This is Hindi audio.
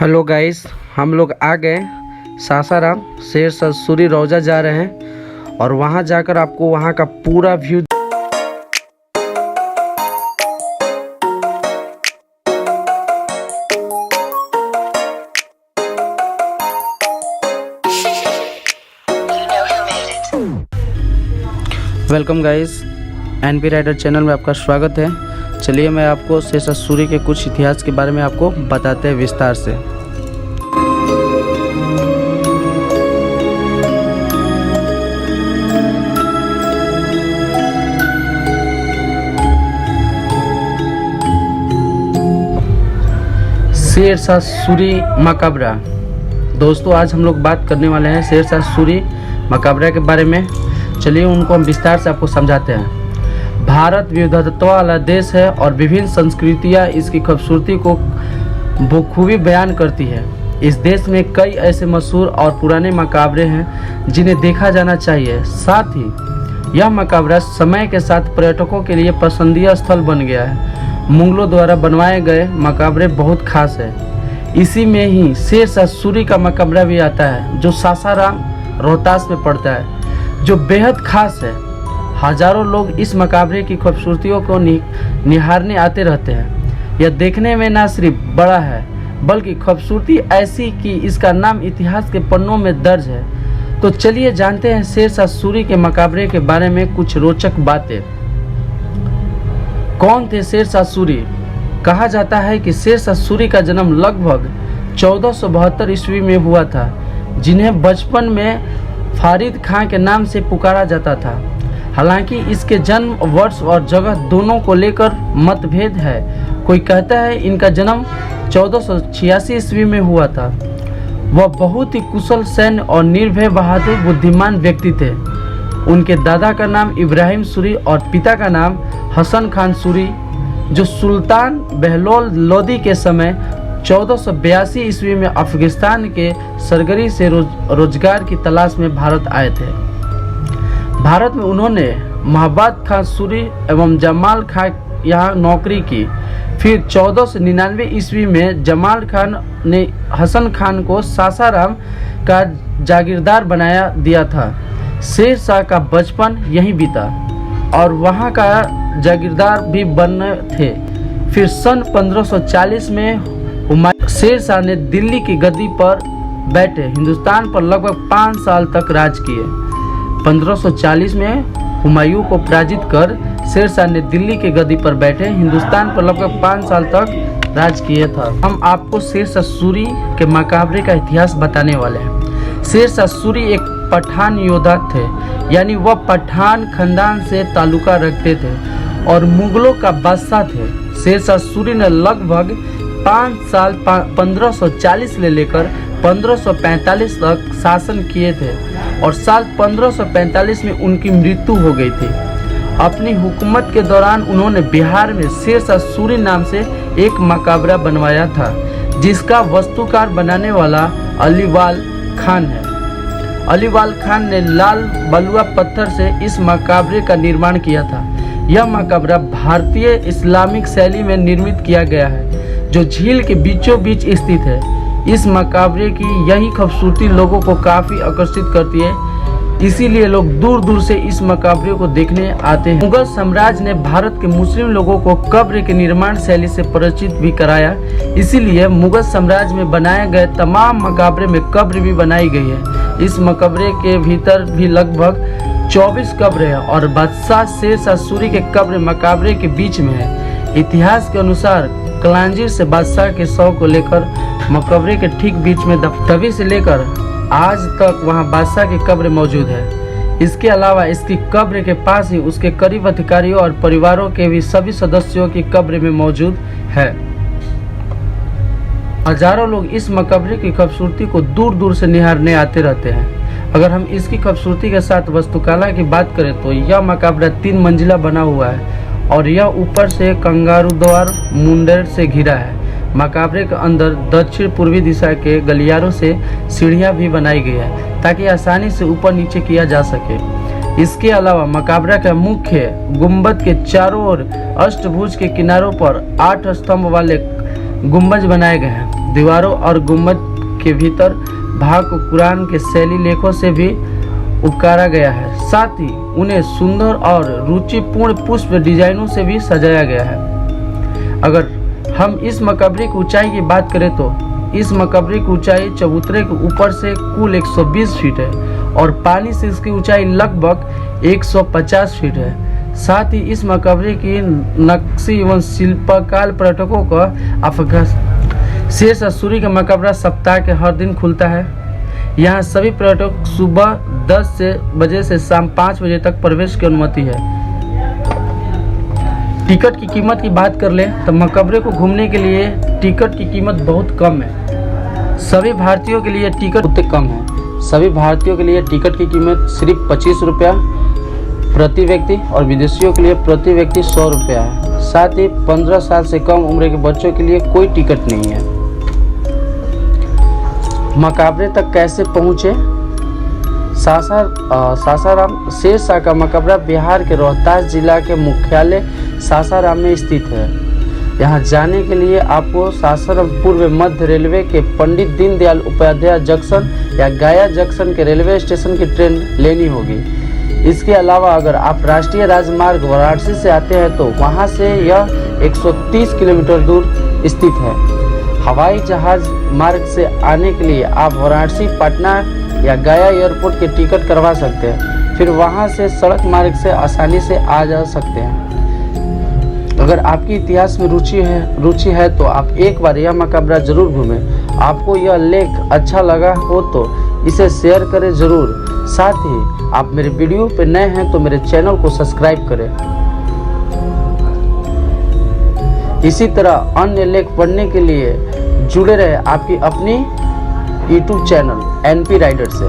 हेलो गाइस, हम लोग आ गए सासाराम शेर शाह सूरी रोजा जा रहे हैं और वहां जाकर आपको वहां का पूरा view welcome guys, NP rider channel में आपका स्वागत है। चलिए मैं आपको शेर शाह सूरी के कुछ इतिहास के बारे में आपको बताते हैं विस्तार से। शेर शाह सूरी मकबरा। दोस्तों, आज हम लोग बात करने वाले हैं शेर शाह सूरी मकबरा के बारे में। चलिए उनको हम विस्तार से आपको समझाते हैं। भारत विविधता वाला देश है और विभिन्न संस्कृतियाँ इसकी खूबसूरती को बखूबी बयान करती है। इस देश में कई ऐसे मशहूर और पुराने मकबरे हैं जिन्हें देखा जाना चाहिए। साथ ही यह मकबरा समय के साथ पर्यटकों के लिए पसंदीदा स्थल बन गया है। मुगलों द्वारा बनवाए गए मकबरे बहुत खास है। इसी में ही शेर शाह सूरी का मकबरा भी आता है जो सासाराम रोहतास में पड़ता है, जो बेहद खास है। हजारों लोग इस मकबरे की खूबसूरतियों को निहारने आते रहते हैं। यह देखने में न सिर्फ बड़ा है बल्कि खूबसूरती ऐसी कि इसका नाम इतिहास के पन्नों में दर्ज है। तो चलिए जानते हैं शेर शाह सूरी के मकबरे के बारे में कुछ रोचक बातें। कौन थे शेर शाह सूरी? कहा जाता है कि शेर शाह सूरी का जन्म लगभग 1472 ईस्वी में हुआ था, जिन्हें बचपन में फारिद खां के नाम से पुकारा जाता था। हालांकि इसके जन्म वर्ष और जगह दोनों को लेकर मतभेद है। कोई कहता है इनका जन्म 1486 ईस्वी में हुआ था। वह बहुत ही कुशल सैन्य और निर्भय बहादुर बुद्धिमान व्यक्ति थे। उनके दादा का नाम इब्राहिम सूरी और पिता का नाम हसन खान सूरी, जो सुल्तान बहलोल लोदी के समय 1482 ईस्वी में अफगानिस्तान के सरगरी से रोजगार की तलाश में भारत आए थे। भारत में उन्होंने महबाद खान सूरी एवं जमाल खान यहाँ नौकरी की। फिर 1499 ईस्वी में जमाल खान ने हसन खान को सासाराम का जागीरदार बना दिया था। शेर शाह का बचपन यहीं बीता और वहाँ का जागीरदार भी बने थे। फिर सन 1540 में शेर शाह ने दिल्ली की गद्दी पर बैठे हिंदुस्तान पर लगभग 5 साल तक राज किए। 1540 में हुमायूं को पराजित कर शेर शाह ने दिल्ली की गद्दी पर बैठे हिंदुस्तान पर लगभग 5 साल तक राज किया था। हम आपको शेर शाह सूरी के मकबरे का इतिहास बताने वाले हैं। शेर शाह सूरी एक पठान योद्धा थे, यानी वह पठान खानदान से ताल्लुका रखते थे और मुगलों का बादशाह थे। शेर शाह सूरी ने लगभग 5 साल 1540 से लेकर 1545 तक शासन किए थे और साल 1545 में उनकी मृत्यु हो गई थी। अपनी हुकूमत के दौरान उन्होंने बिहार में शेर शाह सूरी नाम से एक मकबरा बनवाया था, जिसका वास्तुकार बनाने वाला अलीवाल खान है। अलीवाल खान ने लाल बलुआ पत्थर से इस मकबरे का निर्माण किया था। यह मकबरा भारतीय इस्लामिक शैली में निर्मित किया गया है, जो झील के बीचों बीच स्थित है। इस मकबरे की यही खूबसूरती लोगों को काफ़ी आकर्षित करती है, इसीलिए लोग दूर दूर से इस मकबरे को देखने आते हैं। मुगल साम्राज्य ने भारत के मुस्लिम लोगों को कब्र के निर्माण शैली से परिचित भी कराया, इसीलिए मुगल साम्राज्य में बनाए गए तमाम मकबरे में कब्र भी बनाई गई है। इस मकबरे के भीतर भी लगभग 24 कब्र है और बादशाह शेर शाह सूरी के कब्र मकबरे के बीच में है। इतिहास के अनुसार कलांजीर से बादशाह के शव को लेकर मकबरे के ठीक बीच में तभी से लेकर आज तक वहां बादशाह की कब्र मौजूद है। इसके अलावा इसकी कब्र के पास ही उसके करीब अधिकारियों और परिवारों के भी सभी सदस्यों की कब्र में मौजूद है। हजारों लोग इस मकबरे की खूबसूरती को दूर दूर से निहारने आते रहते हैं। अगर हम इसकी खूबसूरती के साथ वास्तुकला की बात करें तो यह मकबरा 3 मंजिला बना हुआ है और यह ऊपर से कंगारू द्वार मुंडेर से घिरा है। मकबरे के अंदर दक्षिण पूर्वी दिशा के गलियारों से सीढ़ियां भी बनाई गई है ताकि आसानी से ऊपर नीचे किया जा सके। इसके अलावा मकबरा का मुख्य गुंबद के चारों ओर अष्टभुज के किनारों पर 8 स्तंभ वाले गुंबज बनाए गए हैं। दीवारों और गुंबज के भीतर भाग को कुरान के शैली लेखों से भी उकारा गया है। साथ ही उन्हें सुंदर और रुचिपूर्ण पुष्प डिजाइनों से भी सजाया गया है। अगर हम इस मकबरे की ऊंचाई की बात करें तो इस मकबरे की ऊंचाई चबूतरे के ऊपर से कुल 120 फीट है और पानी से इसकी ऊंचाई लगभग 150 फीट है। साथ ही इस मकबरे की नक्शी एवं शिल्पकार पर्यटकों का अफगान शेष सूरी का मकबरा सप्ताह के हर दिन खुलता है। यहाँ सभी पर्यटक सुबह 10 बजे से शाम 5 बजे तक प्रवेश की अनुमति है। टिकट की कीमत की बात कर ले तो मकबरे को घूमने के लिए टिकट की कीमत बहुत कम है। सभी भारतीयों के लिए टिकट उतने कम है। सभी भारतीयों के लिए टिकट की कीमत सिर्फ 25 रुपया प्रति व्यक्ति और विदेशियों के लिए प्रति व्यक्ति 100 रुपया है। साथ ही 15 साल से कम उम्र के बच्चों के लिए कोई टिकट नहीं है। मकबरे तक कैसे पहुँचे? सासाराम शेरशाह का मकबरा बिहार के रोहतास जिला के मुख्यालय सासाराम में स्थित है। यहाँ जाने के लिए आपको सासाराम पूर्व मध्य रेलवे के पंडित दीनदयाल उपाध्याय जंक्शन या गया जंक्शन के रेलवे स्टेशन की ट्रेन लेनी होगी। इसके अलावा अगर आप राष्ट्रीय राजमार्ग वाराणसी से आते हैं तो वहाँ से यह 130 किलोमीटर दूर स्थित है। हवाई जहाज मार्ग से आने के लिए आप वाराणसी, पटना या गया एयरपोर्ट के टिकट करवा सकते हैं। फिर वहां से सड़क मार्ग से आसानी से आ जा सकते हैं। अगर आपकी इतिहास में रुचि है तो आप एक बार यह मकबरा जरूर घूमें। आपको यह लेख अच्छा लगा हो तो इसे शेयर करें जरूर। साथ ही आप मेरे वीडियो पे नए हैं तो मेरे चैनल को सब्सक्राइब करें। इसी तरह अन्य लेख पढ़ने के लिए जुड़े रहे आपकी अपनी यूट्यूब चैनल NP राइडर से।